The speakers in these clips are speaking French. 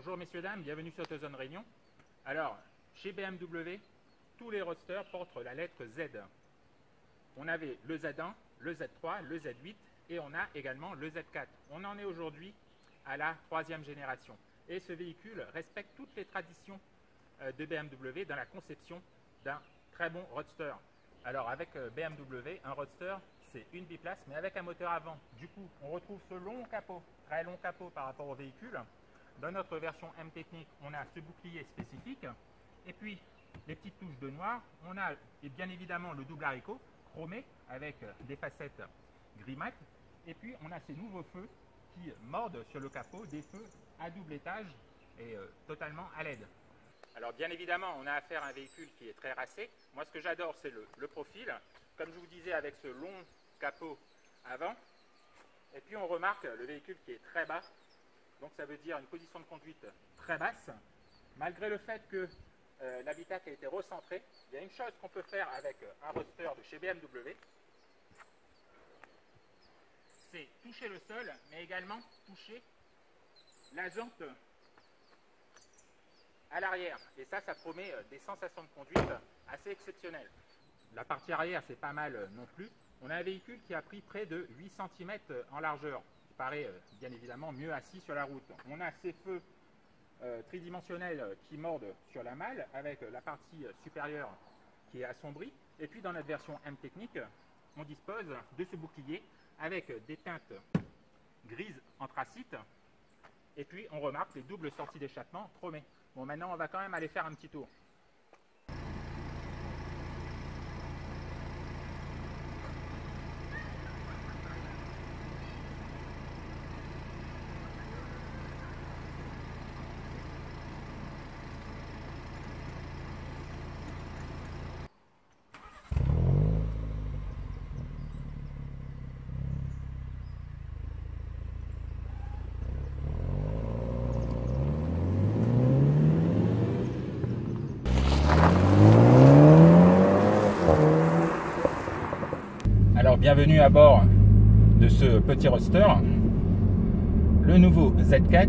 Bonjour messieurs, dames, bienvenue sur AutoZone Réunion. Alors, chez BMW, tous les roadsters portent la lettre Z. On avait le Z1, le Z3, le Z8 et on a également le Z4. On en est aujourd'hui à la 3e génération. Et ce véhicule respecte toutes les traditions de BMW dans la conception d'un très bon roadster. Alors avec BMW, un roadster, c'est une biplace mais avec un moteur avant. Du coup, on retrouve ce long capot, très long capot par rapport au véhicule. Dans notre version M Technique, on a ce bouclier spécifique. Et puis, les petites touches de noir. On a bien évidemment le double haricot chromé avec des facettes gris mat. Et puis, on a ces nouveaux feux qui mordent sur le capot, des feux à double étage et totalement à LED. Alors bien évidemment, on a affaire à un véhicule qui est très racé. Moi, ce que j'adore, c'est le profil. Comme je vous disais, avec ce long capot avant. Et puis, on remarque le véhicule qui est très bas. Donc, ça veut dire une position de conduite très basse. Malgré le fait que l'habitacle a été recentré, il y a une chose qu'on peut faire avec un roadster de chez BMW. C'est toucher le sol, mais également toucher la jante à l'arrière. Et ça promet des sensations de conduite assez exceptionnelles. La partie arrière, c'est pas mal non plus. On a un véhicule qui a pris près de 8 cm en largeur. Il paraît bien évidemment mieux assis sur la route. On a ces feux tridimensionnels qui mordent sur la malle avec la partie supérieure qui est assombrie. Et puis dans notre version M Technique, on dispose de ce bouclier avec des teintes grises anthracite. Et puis on remarque les doubles sorties d'échappement chromées. Bon, maintenant on va quand même aller faire un petit tour. Alors bienvenue à bord de ce petit roadster, le nouveau Z4.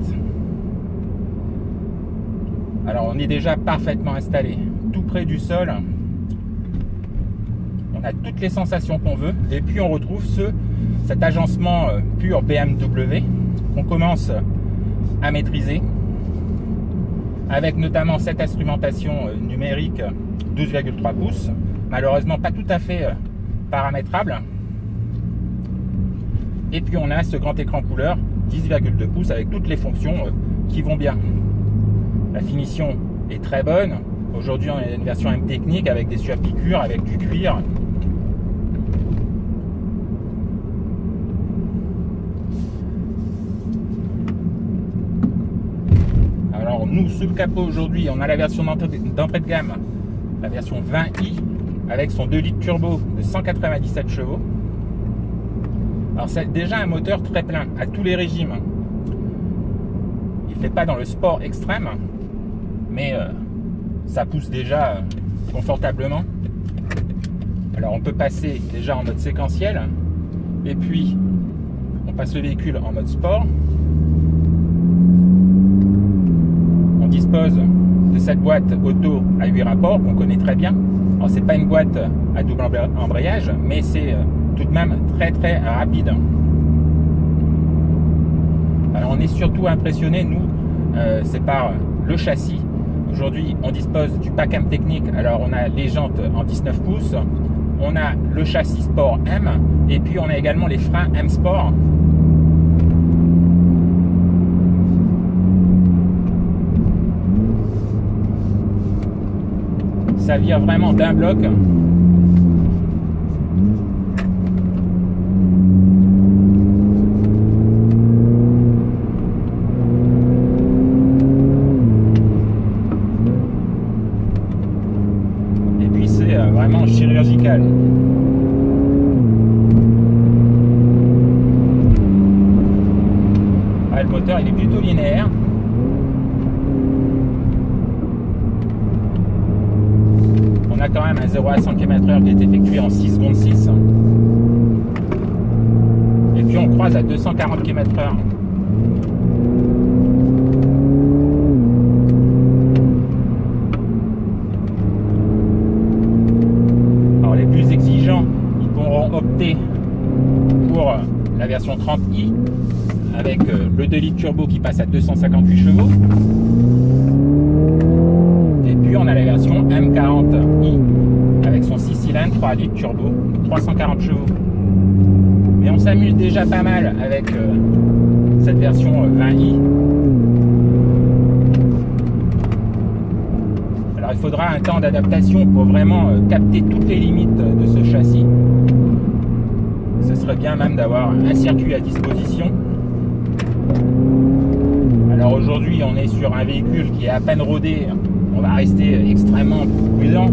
Alors on est déjà parfaitement installé, tout près du sol. On a toutes les sensations qu'on veut et puis on retrouve cet agencement pur BMW qu'on commence à maîtriser avec notamment cette instrumentation numérique 12,3 pouces, malheureusement pas tout à fait paramétrable. Et puis on a ce grand écran couleur 10,2 pouces avec toutes les fonctions qui vont bien. La finition est très bonne. Aujourd'hui on a une version M Technique avec des surpiqûres, avec du cuir. Alors nous, sous le capot aujourd'hui, on a la version d'entrée de gamme, la version 20i avec son 2 litres turbo de 197 chevaux. Alors c'est déjà un moteur très plein à tous les régimes. Il ne fait pas dans le sport extrême, mais ça pousse déjà confortablement. Alors on peut passer déjà en mode séquentiel et puis on passe le véhicule en mode sport. On dispose de cette boîte auto à 8 rapports qu'on connaît très bien. Alors c'est pas une boîte à double embrayage, mais c'est tout de même très très rapide. Alors on est surtout impressionné, nous, c'est par le châssis. Aujourd'hui on dispose du pack M Technique. Alors on a les jantes en 19 pouces, on a le châssis Sport M et puis on a également les freins M Sport. Ça vire vraiment d'un bloc. Et puis c'est vraiment chirurgical. Ah, le moteur il est plutôt linéaire. On a quand même un 0 à 100 km/h qui est effectué en 6 secondes 6. Et puis on croise à 240 km/h. plus exigeants, ils pourront opter pour la version 30i avec le 2 litres turbo qui passe à 258 chevaux. Et puis on a la version M40i avec son 6 cylindres 3 litres turbo, 340 chevaux. Mais on s'amuse déjà pas mal avec cette version 20i. Alors il faudra un temps d'adaptation pour vraiment capter toutes les limites de ce châssis. Ce serait bien même d'avoir un circuit à disposition. Alors aujourd'hui on est sur un véhicule qui est à peine rodé, on va rester extrêmement prudent.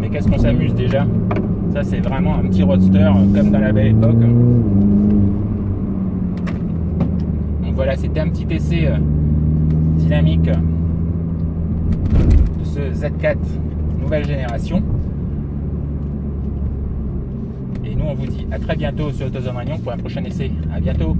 Mais qu'est-ce qu'on s'amuse déjà? Ça c'est vraiment un petit roadster comme dans la belle époque. Donc voilà, c'était un petit essai dynamique de ce Z4 nouvelle génération. Et nous on vous dit à très bientôt sur AutoZone Réunion pour un prochain essai. À bientôt.